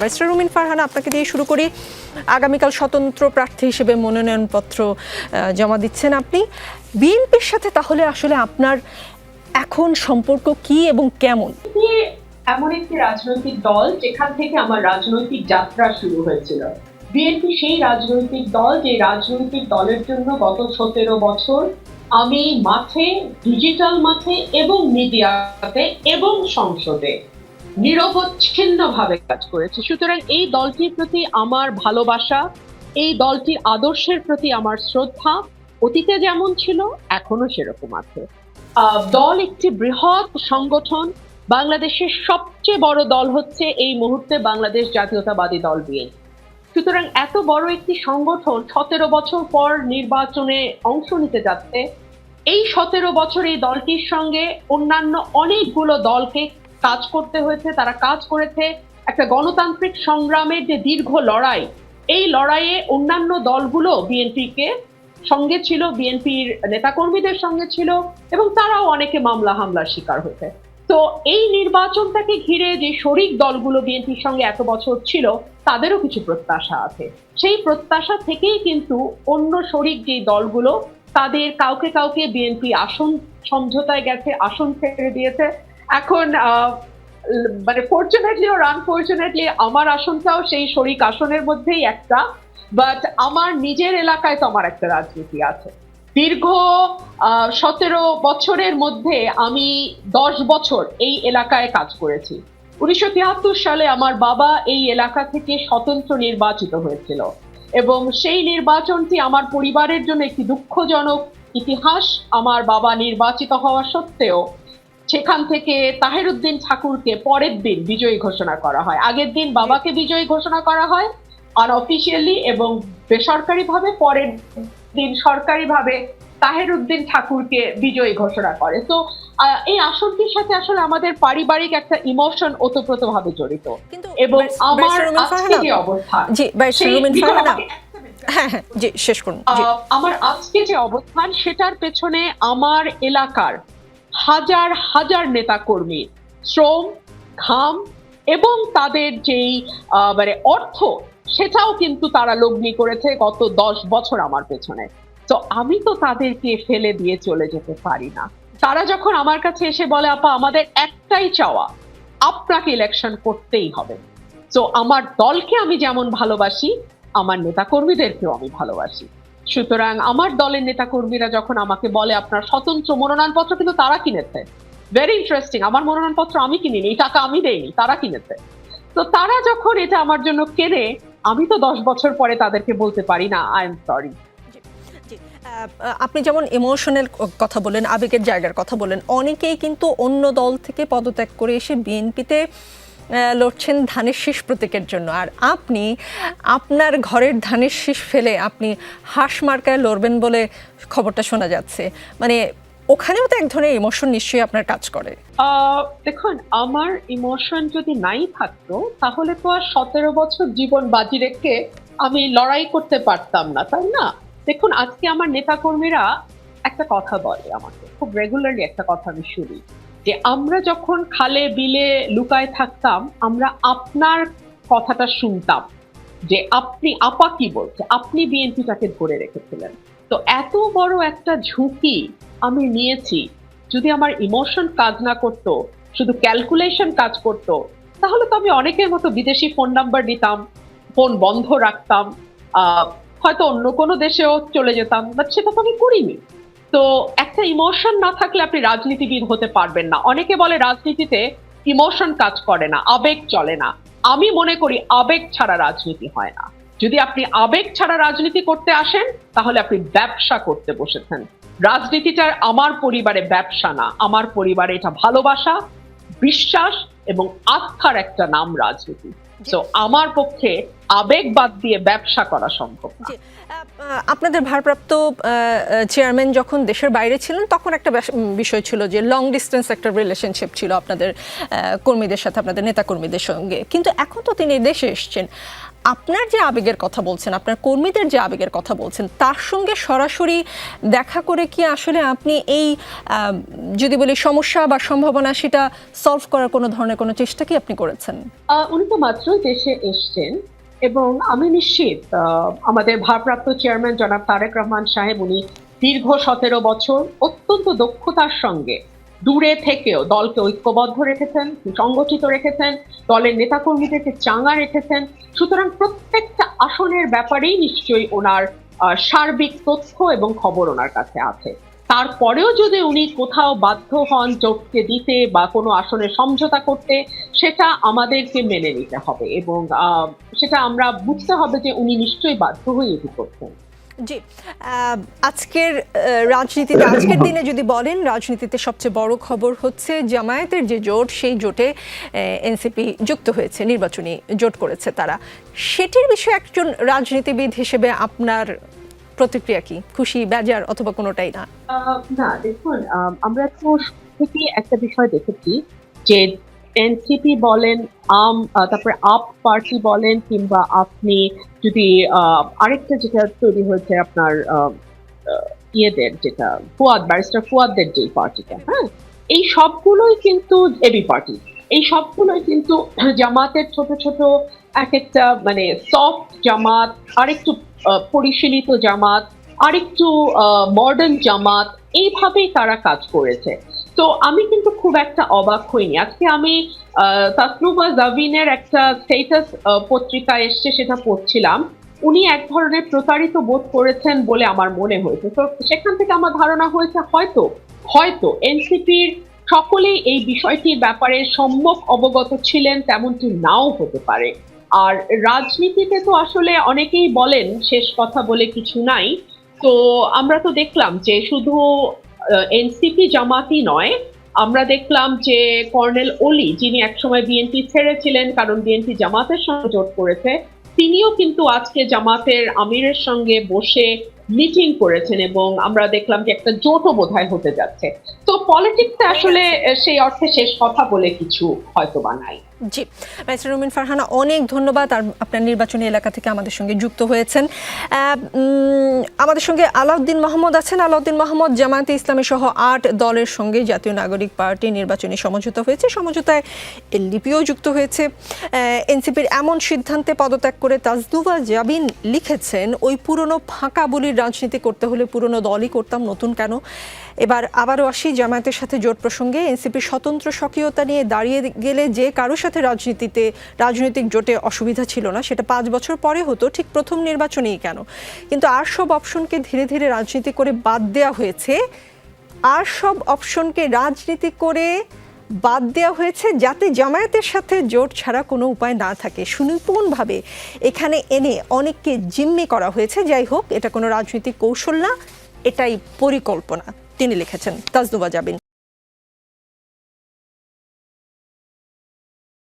Barrister রুমিন ফারহানা, আপনাকে দিয়ে শুরু করি। আগামীকাল স্বতন্ত্র প্রার্থী হিসেবে মনোনয়নপত্র জমা দিচ্ছেন আপনি। বিএনপির সাথে তাহলে আসলে আপনার এখন সম্পর্ক কি এবং কেমন? এমন একটি রাজনৈতিক দল যেখান থেকে আমার রাজনৈতিক যাত্রা শুরু হয়েছিল। বিএনপি সেই রাজনৈতিক দল যে রাজনৈতিক দলের জন্য গত 17 বছর আমি মাঠে, ডিজিটাল মাঠে এবং মিডিয়াতে এবং সংসদে নিরবচ্ছিন্নভাবে কাজ করেছি। সুতরাং এই দলটির প্রতি আমার ভালোবাসা, এই দলটির আদর্শের প্রতি আমার শ্রদ্ধা অতীতে যেমন ছিল এখনো সেরকম আছে। দল একটি বৃহৎ সংগঠন। বাংলাদেশের সবচেয়ে বড় দল হচ্ছে এই মুহূর্তে বাংলাদেশ জাতীয়তাবাদী দল বিএনপি। সুতরাং এত বড় একটি সংগঠন 17 বছর পর নির্বাচনে অংশ নিতে যাচ্ছে। এই 17 বছর এই দলটির সঙ্গে অন্যান্য অনেকগুলো দলকে কাজ করতে হয়েছে। তারা কাজ করেছে একটা গণতান্ত্রিক সংগ্রামের যে দীর্ঘ লড়াই, এই লড়াইয়ে অন্যান্য দলগুলো বিএনপিকে সঙ্গে ছিল, বিএনপির নেতাকর্মীদের সঙ্গে ছিল এবং তারাও অনেকে মামলা হামলার শিকার হয়েছে। তো এই নির্বাচনটাকে ঘিরে যে শরিক দলগুলো বিএনপির সঙ্গে এত বছর ছিল তাদেরও কিছু প্রত্যাশা আছে। সেই প্রত্যাশা থেকেই কিন্তু অন্য শরিক যে দলগুলো তাদের কাউকে কাউকে বিএনপি আসন সমঝোতায় গেছে, আসন ছেড়ে দিয়েছে। এখন মানে ফরচুনেটলি ওর আনফরচুনেটলি আমার আসনটাও সেই শরিক আসনের মধ্যেই একটা। বাট আমার নিজের এলাকায় তো আমার একটা রাজনীতি আছে। দীর্ঘ 17 বছরের মধ্যে আমি 10 বছর এই এলাকায় কাজ করেছি। 1973 সালে আমার বাবা এই এলাকা থেকে স্বতন্ত্র নির্বাচিত হয়েছিল এবং সেই নির্বাচনটি আমার পরিবারের জন্য একটি দুঃখজনক ইতিহাস। আমার বাবা নির্বাচিত হওয়া সত্ত্বেও সেখান থেকে তাহের উদ্দিন ঠাকুরকে পরের দিন বিজয়ী ঘোষণা করা হয়। আগের দিন বাবাকে বিজয়ী ঘোষণা করা হয় আনঅফিশিয়ালি এবং বেসরকারিভাবে, পরের দিন সরকারিভাবে তাহের উদ্দিন ঠাকুরকে বিজয়ী ঘোষণা করে। তো এই আসনটির সাথে আসলে আমাদের পারিবারিক একটা ইমোশন ওতপ্রোতভাবে জড়িত। এবং আমার আজকে যে অবস্থান, আমার আজকে যে অবস্থান সেটার পেছনে আমার এলাকার হাজার হাজার নেতাকর্মীর শ্রম, ঘাম এবং তাদের যেই মানে অর্থ, সেটাও কিন্তু তারা লগ্নি করেছে গত 10 বছর আমার পেছনে। তো আমি তো তাদেরকে ফেলে দিয়ে চলে যেতে পারি না। তারা যখন আমার কাছে এসে বলে, আপা আমাদের একটাই চাওয়া, আপনাকে ইলেকশন করতেই হবে। তো আমার দলকে আমি যেমন ভালোবাসি, আমার নেতাকর্মীদেরকেও আমি ভালোবাসি। সুতরাং আমার দলের নেতাকর্মীরা যখন আমাকে বলে আপনার স্বতন্ত্র মনোনয়নপত্র কিন্তু তারা কিনেছে, ভেরি ইন্টারেস্টিং, আমার মনোনয়নপত্র আমি কিনিনি, এই টাকা আমি দেইনি, তারা কিনেছে। তো তারা যখন এটা আমার জন্য কেনে, আমি তো 10 বছর পরে তাদেরকে বলতে পারি না আই এম সরি। আপনি যেমন ইমোশনাল কথা বলেন, আবেগের জায়গার কথা বলেন, অনেকেই কিন্তু অন্য দল থেকে পদত্যাগ করে এসে বিএনপিতে লড়ছেন ধানের শীষ প্রতীকের জন্য। আর আপনি আপনার ঘরের ধানের শীষ ফেলে আপনি হাঁস মার্কায় লড়বেন বলে খবরটা শোনা যাচ্ছে। মানে ওখানেও তো এক ধরনের ইমোশন নিশ্চয়ই আপনার কাজ করে। দেখুন, আমার ইমোশন যদি নাই থাকতো তাহলে তো আর 17 বছর জীবন বাজি রেখে আমি লড়াই করতে পারতাম না, তাই না? দেখুন, আজকে আমার নেতাকর্মীরা একটা কথা বলে আমাকে, খুব রেগুলারলি একটা কথা আমি শুনি, যে আমরা যখন খালে বিলে লুকায় থাকতাম আমরা আপনার কথাটা শুনতাম, যে আপনি আপা কি বলছে, আপনি বিএনপিটাকে ধরে রেখেছিলেন। তো এত বড় একটা ঝুঁকি আমি নিয়েছি, যদি আমার ইমোশন কাজ না করতো, শুধু ক্যালকুলেশন কাজ করতো, তাহলে তো আমি অনেকের মতো বিদেশি ফোন নাম্বার নিতাম, ফোন বন্ধ রাখতাম, হয়তো অন্য কোনো দেশেও চলে যেতাম, বাট সেটা তো আমি করিনি। তো একটা ইমোশন না থাকলে আপনি রাজনীতিবিদ হতে পারবেন না। অনেকে বলে রাজনীতিতে ইমোশন কাজ করে না, আবেগ চলে না। আমি মনে করি আবেগ ছাড়া রাজনীতি হয় না। যদি আপনি আবেগ ছাড়া রাজনীতি করতে আসেন তাহলে আপনি ব্যবসা করতে বসেছেন। রাজনীতিটা আমার পরিবারে ব্যবসা না, আমার পরিবারে এটা ভালোবাসা, বিশ্বাস এবং আস্থার একটা নাম রাজনীতি। তো আমার পক্ষে আবেগ বাদ দিয়ে ব্যবসা করা সম্ভব না। আপনাদের ভারপ্রাপ্ত চেয়ারম্যান যখন দেশের বাইরে ছিলেন তখন একটা বিষয় ছিল যে লং ডিস্টেন্স একটা রিলেশনশিপ ছিল আপনাদের কর্মীদের সাথে, আপনাদের নেতা কর্মীদের সঙ্গে, কিন্তু এখন তো তিনি দেশে এসছেন। আপনার যে আবেগের কথা বলছেন, আপনার কর্মীদের যে আবেগের কথা বলছেন, তার সঙ্গে সরাসরি দেখা করে কি আসলে আপনি এই যদি বলি সমস্যা বা সম্ভাবনা সেটা সলভ করার কোনো ধরনের কোনো চেষ্টা কি আপনি করেছেন? উনি তো মাত্রই দেশে এসছেন এবং আমি নিশ্চিত আমাদের ভারপ্রাপ্ত চেয়ারম্যান জনাব তারেক রহমান সাহেব উনি দীর্ঘ 17 বছর অত্যন্ত দক্ষতার সঙ্গে দূরে থেকেও দলকে ঐক্যবদ্ধ রেখেছেন, সংগঠিত রেখেছেন, দলের নেতাকর্মীদেরকে চাঙ্গা রেখেছেন। সুতরাং প্রত্যেকটা আসনের ব্যাপারেই নিশ্চয়ই ওনার সার্বিক তথ্য এবং খবর ওনার কাছে আছে। তারপরেও যদি উনি কোথাও বাধ্য হন জোটকে দিতে বা কোনো আসনে সমঝোতা করতে, সেটা আমাদেরকে মেনে নিতে হবে এবং সেটা আমরা বুঝতে হবে যে উনি নিশ্চয়ই বাধ্য হয়ে এটি করছেন। জি, আজকের রাজনীতিতে, আজকের দিনে যদি বলেন, রাজনীতিতে সবচেয়ে বড় খবর হচ্ছে জামায়াতের যে জোট, সেই জোটে এনসিপি যুক্ত হয়েছে, নির্বাচনী জোট করেছে তারা। সেটির বিষয়ে একজন রাজনীতিবিদ হিসেবে আপনার প্রতিক্রিয়া কি? খুশি, বেজার অথবা কোনোটাই না? না দেখুন, আমরা তো থেকে একটা বিষয় দেখেছি যে এনসিপি বলেন, তারপরে আপ পার্টি বলেন, কিংবা আপনি যদি আরেকটা যেটা তৈরি হয়েছে আপনার ইয়েদের, যেটা ব্যারিস্টার ফুয়াদদের যে পার্টিটা, হ্যাঁ, এই সবগুলোই কিন্তু এবি পার্টি, এই সবগুলোই কিন্তু জামাতের ছোট ছোট এক একটা মানে সফট জামাত, আরেকটু পরিশীলিত জামাত, আরেকটু মডার্ন জামাত, এইভাবেই তারা কাজ করেছে। তো আমি কিন্তু খুব একটা অবাক হইনি। আজকে আমি তাসনুভা জাভিনের একটা স্টেটাস পত্রিকায় এসছে, সেটা পড়ছিলাম। উনি এক ধরনের প্রতারিত বোধ করেছেন বলে আমার মনে হয়েছে। তো সেখান থেকে আমার ধারণা হয়েছে হয়তো হয়তো এনসিপির সকলেই এই বিষয়টির ব্যাপারে সম্যক অবগত ছিলেন, তেমনটি নাও হতে পারে। আর রাজনীতিতে তো আসলে অনেকেই বলেন শেষ কথা বলে কিছু নাই। তো আমরা তো দেখলাম যে শুধু এনসিপি জামাতই নয়, আমরা দেখলাম যে কর্নেল ওলি, যিনি একসময় বিএনপি ছেড়েছিলেন কারণ বিএনপি জামাতের সঙ্গে জোট করেছে, তিনিও কিন্তু আজকে জামাতের আমিরের সঙ্গে বসে মিটিং করেছেন এবং আমরা দেখলাম যে একটা জোটও বোধহয় হতে যাচ্ছে। তো পলিটিক্সে আসলে সেই অর্থে শেষ কথা বলে কিছু হয়তো বা নাই। জি, ব্যারিস্টার রুমিন ফারহানা, অনেক ধন্যবাদ আর আপনার নির্বাচনী এলাকা থেকে আমাদের সঙ্গে যুক্ত হয়েছেন। আমাদের সঙ্গে আলাউদ্দিন মাহমুদ আছেন। আলাউদ্দিন মাহমুদ, জামায়াতে ইসলামী সহ 8 দলের সঙ্গে জাতীয় নাগরিক পার্টি নির্বাচনী সমঝোতা হয়েছে, সমঝোতায় এলডিপিও যুক্ত হয়েছে। এনসিপির এমন সিদ্ধান্তে পদত্যাগ করে তাসনুভা জাভিন লিখেছেন, ওই পুরনো ফাঁকা বুলির রাজনীতি করতে হলে পুরনো দলই করতাম, নতুন কেন। এবার আবারও আসি জামায়াতের সাথে জোট প্রসঙ্গে। এনসিপির স্বতন্ত্র স্বকীয়তা নিয়ে দাঁড়িয়ে গেলে যে কারোর সাথে রাজনৈতিক জোটে অসুবিধা ছিল না, সেটা 5 বছর পরে হতো, ঠিক প্রথম নির্বাচনেই কেন। কিন্তু আর সব অপশনকে ধীরে ধীরে রাজনীতি করে বাদ দেওয়া হয়েছে, আর সব অপশনকে রাজনীতি করে বাদ দেওয়া হয়েছে যাতে জামায়াতের সাথে জোট ছাড়া কোনো উপায় না থাকে। সুনিপুণভাবে এখানে এনে অনেককে জিম্মি করা হয়েছে। যাই হোক, এটা কোনো রাজনৈতিক কৌশল না, এটাই পরিকল্পনা, তিনি লিখেছেন তাসনুভা জাভিন।